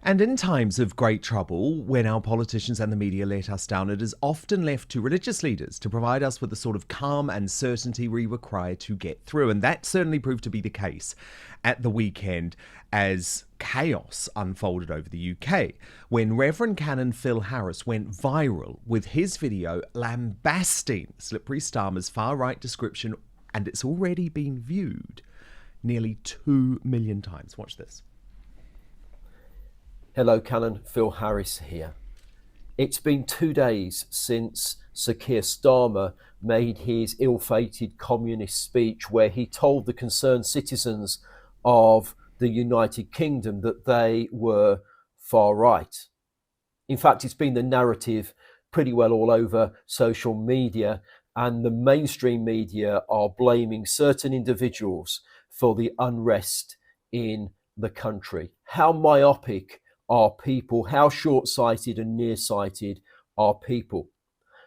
And in times of great trouble, when our politicians and the media let us down, it is often left to religious leaders to provide us with the sort of calm and certainty we require to get through. And that certainly proved to be the case at the weekend as chaos unfolded over the UK, when Reverend Canon Phil Harris went viral with his video lambasting Slippery Starmer's far-right description, and it's already been viewed nearly 2 million times. Watch this. Hello, Canon Phil Harris here. It's been 2 days since Sir Keir Starmer made his ill-fated communist speech where he told the concerned citizens of the United Kingdom that they were far right. In fact, it's been the narrative pretty well all over social media, and the mainstream media are blaming certain individuals for the unrest in the country. How myopic are people? How short-sighted and nearsighted are people?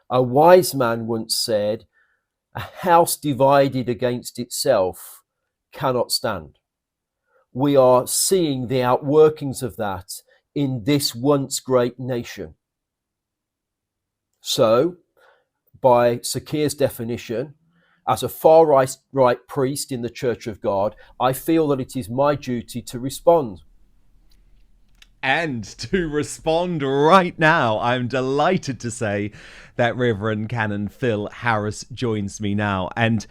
A wise man once said, "A house divided against itself cannot stand." We are seeing the outworkings of that in this once great nation. So, by Sir Keir's definition, as a far right priest in the Church of God, I feel that it is my duty to respond. And to respond right now, I'm delighted to say that Reverend Canon Phil Harris joins me now. And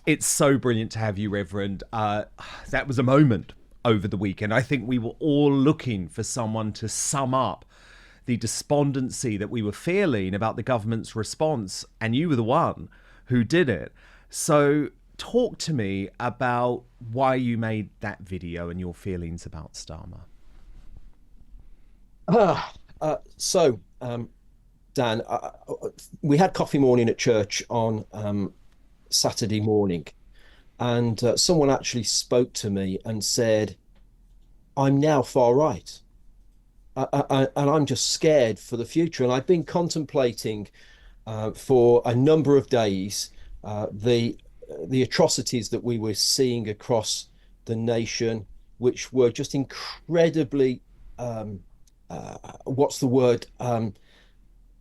it's so brilliant to have you, Reverend. That was a moment over the weekend. I think we were all looking for someone to sum up the despondency that we were feeling about the government's response, and you were the one who did it. So talk to me about why you made that video and your feelings about Starmer. Dan, we had coffee morning at church on Saturday morning, and someone actually spoke to me and said, "I'm now far right, and I'm just scared for the future." And I've been contemplating for a number of days the atrocities that we were seeing across the nation, which were just incredibly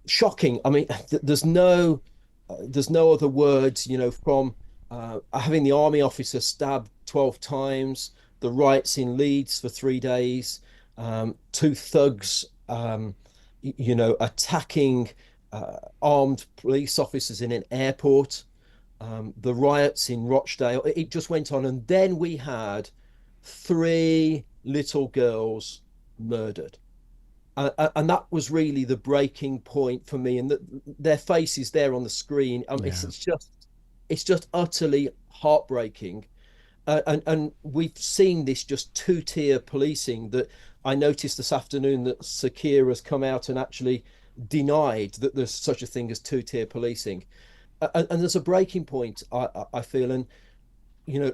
shocking. I mean, there's no other words, from having the army officer stabbed 12 times, the riots in Leeds for 3 days, 2 thugs, attacking armed police officers in an airport, the riots in Rochdale. It just went on. And then we had 3 little girls murdered. And that was really the breaking point for me. And their faces there on the screen. I mean, it's just utterly heartbreaking. And we've seen this just 2-tier policing that I noticed this afternoon that Sir Keir has come out and actually denied that there's such a thing as 2-tier policing. And there's a breaking point, I feel. And,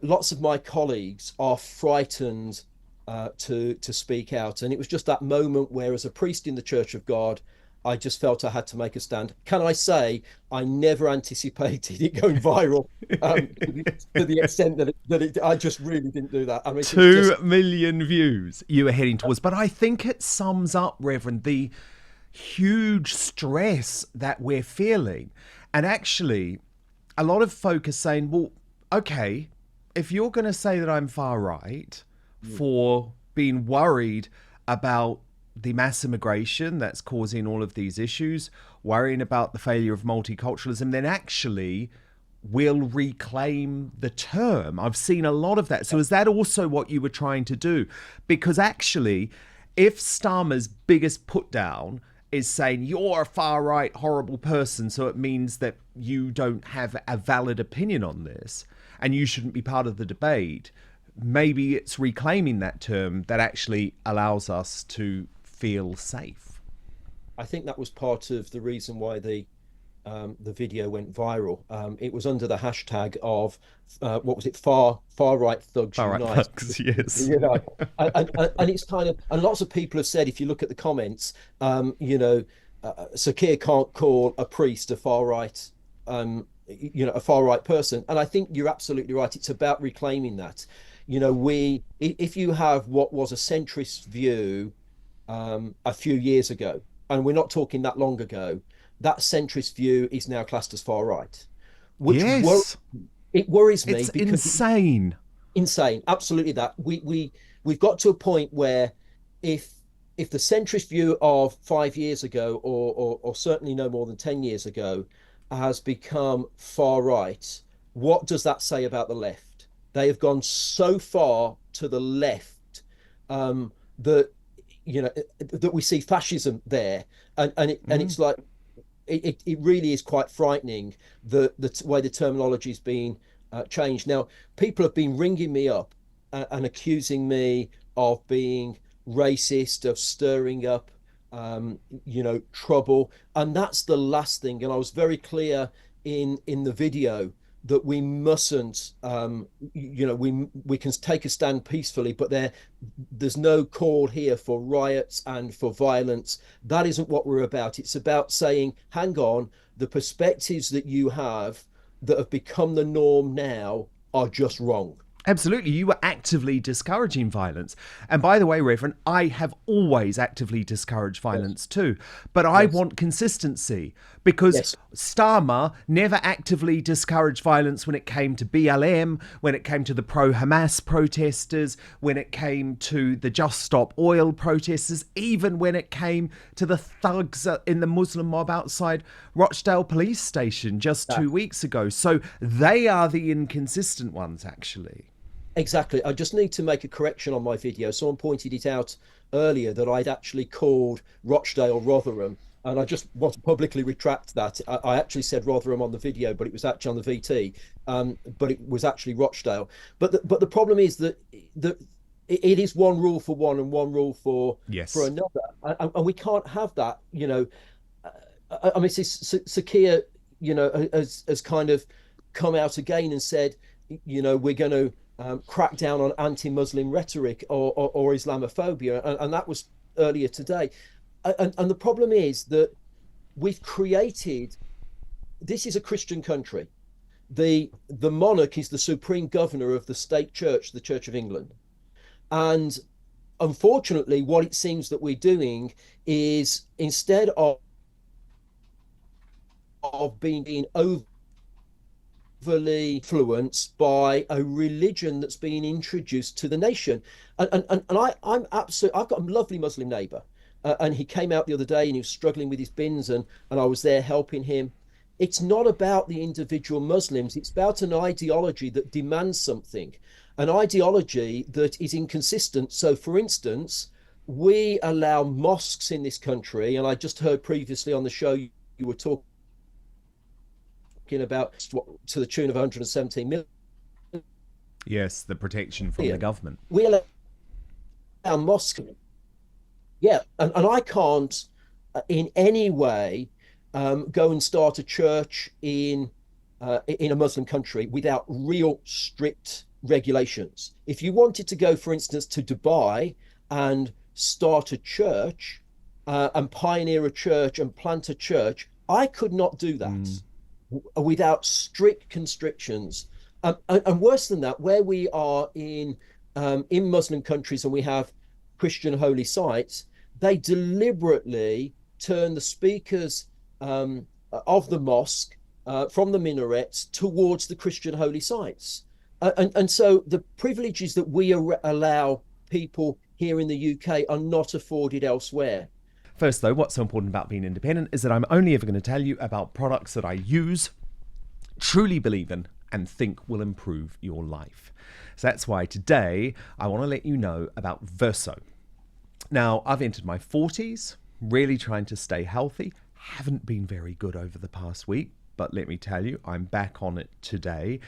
lots of my colleagues are frightened to speak out, and it was just that moment where, as a priest in the Church of God, I just felt I had to make a stand. Can I say I never anticipated it going viral to the extent that I just really didn't do that. I mean, 2 million views you were heading towards, but I think it sums up, Reverend, the huge stress that we're feeling. And actually, a lot of folk are saying, well, okay, if you're going to say that I'm far right for being worried about the mass immigration that's causing all of these issues, worrying about the failure of multiculturalism, then actually we'll reclaim the term. I've seen a lot of that. So is that also what you were trying to do? Because actually, if Starmer's biggest put down is saying you're a far right horrible person, so it means that you don't have a valid opinion on this and you shouldn't be part of the debate, maybe it's reclaiming that term that actually allows us to feel safe. I think that was part of the reason why the video went viral. It was under the hashtag of what was it? Far right thugs Far unite. right thugs, yes. And it's kind of, and lots of people have said, if you look at the comments, Sir Keir can't call a priest a far right a far right person. And I think you're absolutely right. It's about reclaiming that. If you have what was a centrist view a few years ago, and we're not talking that long ago, that centrist view is now classed as far right, which Yes, it worries me it's because insane. insane. Absolutely, that we've got to a point where if if the centrist view of 5 years ago, or certainly no more than 10 years ago, has become far right, what does that say about the left? They have gone so far to the left, that that we see fascism there, and Mm. it's like it really is quite frightening the way the terminology is being changed. Now, people have been ringing me up and accusing me of being racist, of stirring up, trouble, and that's the last thing. And I was very clear in the video that we mustn't, we can take a stand peacefully, but there's no call here for riots and for violence. That isn't what we're about. It's about saying, hang on, the perspectives that you have that have become the norm now are just wrong. Absolutely. You were actively discouraging violence. And by the way, Reverend, I have always actively discouraged Yes, violence too. But I yes, want consistency because yes. Starmer never actively discouraged violence when it came to BLM, when it came to the pro Hamas protesters, when it came to the Just Stop Oil protesters, even when it came to the thugs in the Muslim mob outside Rochdale Police Station just That 2 weeks ago. So they are the inconsistent ones, actually. Exactly. I just need to make a correction on my video. Someone pointed it out earlier that I'd actually called Rochdale Rotherham, and I just want to publicly retract that. I actually said Rotherham on the video, but it was actually on the VT. But it was actually Rochdale. But the problem is that it is one rule for one and one rule for Yes. another, and we can't have that. I mean, Sakia, has kind of come out again and said, we're going to crack down on anti-Muslim rhetoric or Islamophobia, and that was earlier today. And the problem is that we've created. This is a Christian country. The monarch is the supreme governor of the state church, the Church of England, and unfortunately, what it seems that we're doing is, instead of being overly influenced by a religion that's been introduced to the nation. I'm absolutely, I've got a lovely Muslim neighbor, and he came out the other day and he was struggling with his bins, and I was there helping him. It's not about the individual Muslims, it's about an ideology that demands something, an ideology that is inconsistent. So, for instance, we allow mosques in this country, and I just heard previously on the show you were talking about to the tune of 117 million. Yes, the protection from the government. We allow mosques. Yeah, and I can't in any way go and start a church in a Muslim country without real strict regulations. If you wanted to go, for instance, to Dubai and start a church, and pioneer a church and plant a church, I could not do that without strict constrictions. And worse than that, where we are in Muslim countries and we have Christian holy sites, they deliberately turn the speakers of the mosque from the minarets towards the Christian holy sites. And so the privileges that we allow people here in the UK are not afforded elsewhere. First, though, what's so important about being independent is that I'm only ever going to tell you about products that I use, truly believe in, and think will improve your life. So that's why today I want to let you know about Verso. Now, I've entered my 40s, really trying to stay healthy. Haven't been very good over the past week, but let me tell you, I'm back on it today.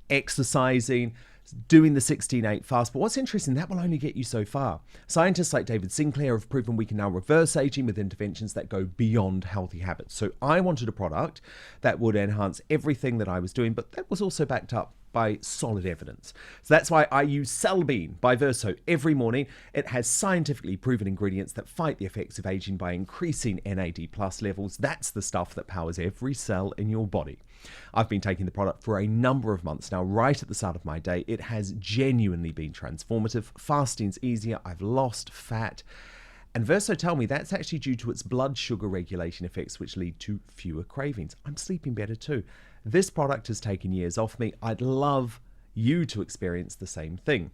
Exercising, doing the 16-8 fast. But what's interesting, that will only get you so far. Scientists like David Sinclair have proven we can now reverse aging with interventions that go beyond healthy habits. So I wanted a product that would enhance everything that I was doing, but that was also backed up by solid evidence. So that's why I use Cellbean by Verso every morning. It has scientifically proven ingredients that fight the effects of aging by increasing NAD+ levels. That's the stuff that powers every cell in your body. I've been taking the product for a number of months now, right at the start of my day. It has genuinely been transformative. Fasting's easier. I've lost fat. And Verso tell me that's actually due to its blood sugar regulation effects, which lead to fewer cravings. I'm sleeping better too. This product has taken years off me. I'd love you to experience the same thing.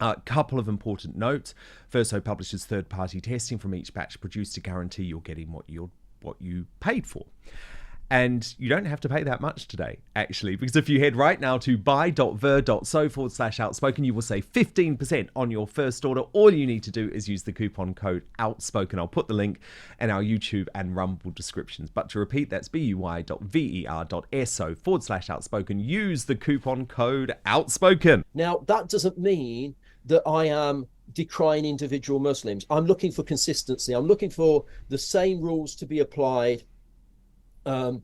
A couple of important notes. Verso publishes third-party testing from each batch produced to guarantee you're getting what you paid for. And you don't have to pay that much today, actually, because if you head right now to buy.ver.so/outspoken, you will save 15% on your first order. All you need to do is use the coupon code outspoken. I'll put the link in our YouTube and Rumble descriptions. But to repeat, that's buy.ver.so/outspoken. Use the coupon code outspoken. Now, that doesn't mean that I am decrying individual Muslims. I'm looking for consistency. I'm looking for the same rules to be applied to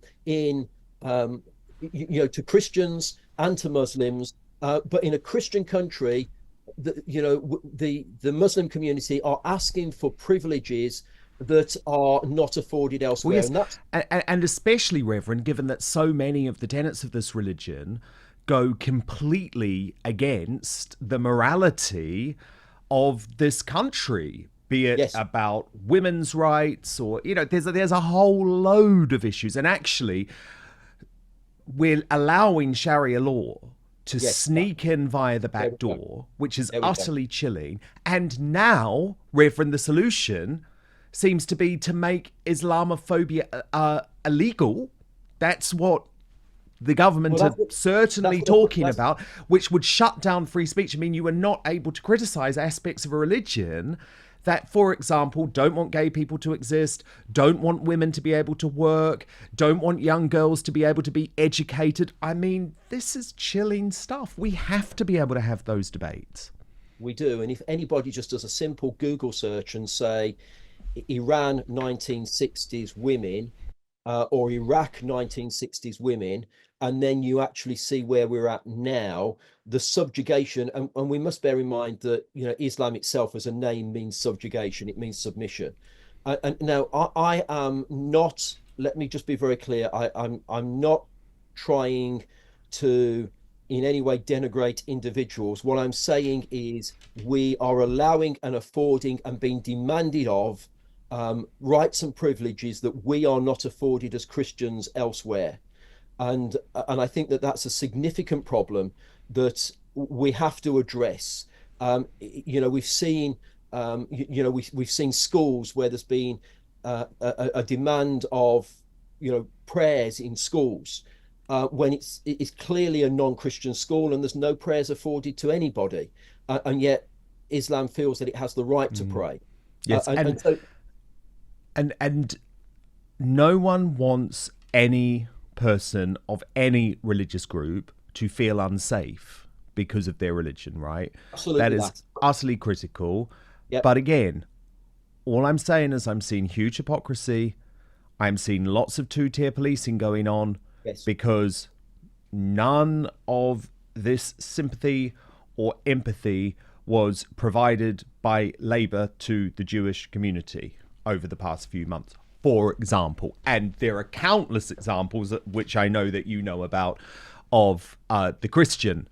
Christians and to Muslims, but in a Christian country, the Muslim community are asking for privileges that are not afforded elsewhere. Well, yes. And especially, Reverend, given that so many of the tenets of this religion go completely against the morality of this country. Be it about women's rights or, there's a whole load of issues. And actually, we're allowing Sharia law to sneak in via the back door, which is utterly chilling. And now, Reverend, the solution seems to be to make Islamophobia illegal. That's what the government are certainly talking about, which would shut down free speech. I mean, you are not able to criticize aspects of a religion that, for example, don't want gay people to exist, don't want women to be able to work, don't want young girls to be able to be educated. I mean, this is chilling stuff. We have to be able to have those debates. We do. And if anybody just does a simple Google search and say Iran 1960s women or Iraq 1960s women, and then you actually see where we're at now, the subjugation, and we must bear in mind that Islam itself as a name means subjugation, it means submission. And now I am not, let me just be very clear, I'm not trying to in any way denigrate individuals. What I'm saying is we are allowing and affording and being demanded of rights and privileges that we are not afforded as Christians elsewhere. And I think that that's a significant problem that we have to address. We've seen we've seen schools where there's been a demand of prayers in schools when it's clearly a non-Christian school and there's no prayers afforded to anybody, and yet Islam feels that it has the right to pray. Yes, and no one wants any person of any religious group to feel unsafe because of their religion, right? Absolutely, that is utterly critical. Yep. But again, all I'm saying is I'm seeing huge hypocrisy. I'm seeing lots of two-tier policing going on because none of this sympathy or empathy was provided by Labour to the Jewish community over the past few months, for example. And there are countless examples, which I know that you know about, of the Christian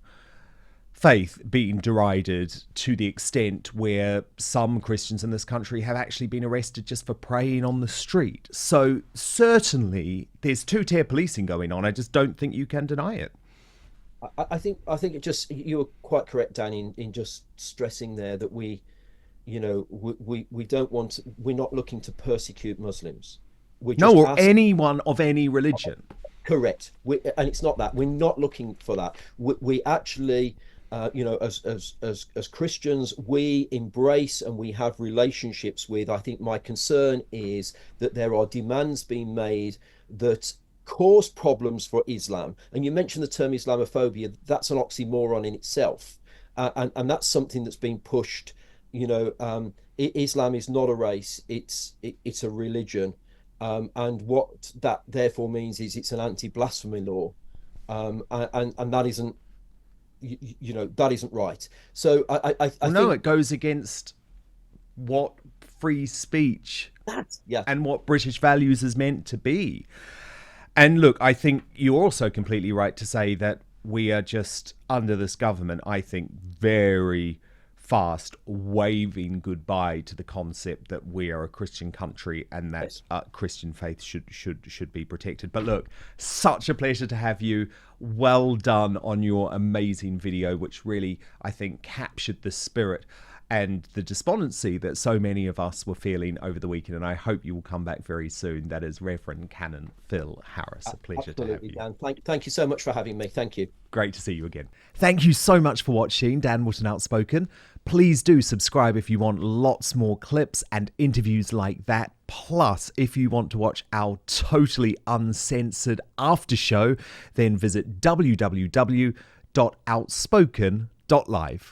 faith being derided to the extent where some Christians in this country have actually been arrested just for praying on the street. So certainly there's two-tier policing going on. I just don't think you can deny it. I think it just, you were quite correct, Dan, in just stressing there that we don't want, we're not looking to persecute Muslims. Or anyone of any religion. Correct. And it's not that. We're not looking for that. We actually, as Christians, we embrace and we have relationships with. I think my concern is that there are demands being made that cause problems for Islam. And you mentioned the term Islamophobia. That's an oxymoron in itself. And that's something that's being pushed. Islam is not a race, it's a religion, and what that therefore means is it's an anti-blasphemy law, and that isn't that isn't right. So I think it goes against what free speech and what British values is meant to be. And look, I think you're also completely right to say that we are just under this government, I think, very fast waving goodbye to the concept that we are a Christian country and that Christian faith should be protected. But look, such a pleasure to have you. Well done on your amazing video, which really, I think, captured the spirit and the despondency that so many of us were feeling over the weekend. And I hope you will come back very soon. That is Reverend Canon Phil Harris. A pleasure to have you. Dan. Thank you so much for having me. Thank you. Great to see you again. Thank you so much for watching Dan Wootton Outspoken. Please do subscribe if you want lots more clips and interviews like that. Plus, if you want to watch our totally uncensored after show, then visit www.outspoken.live.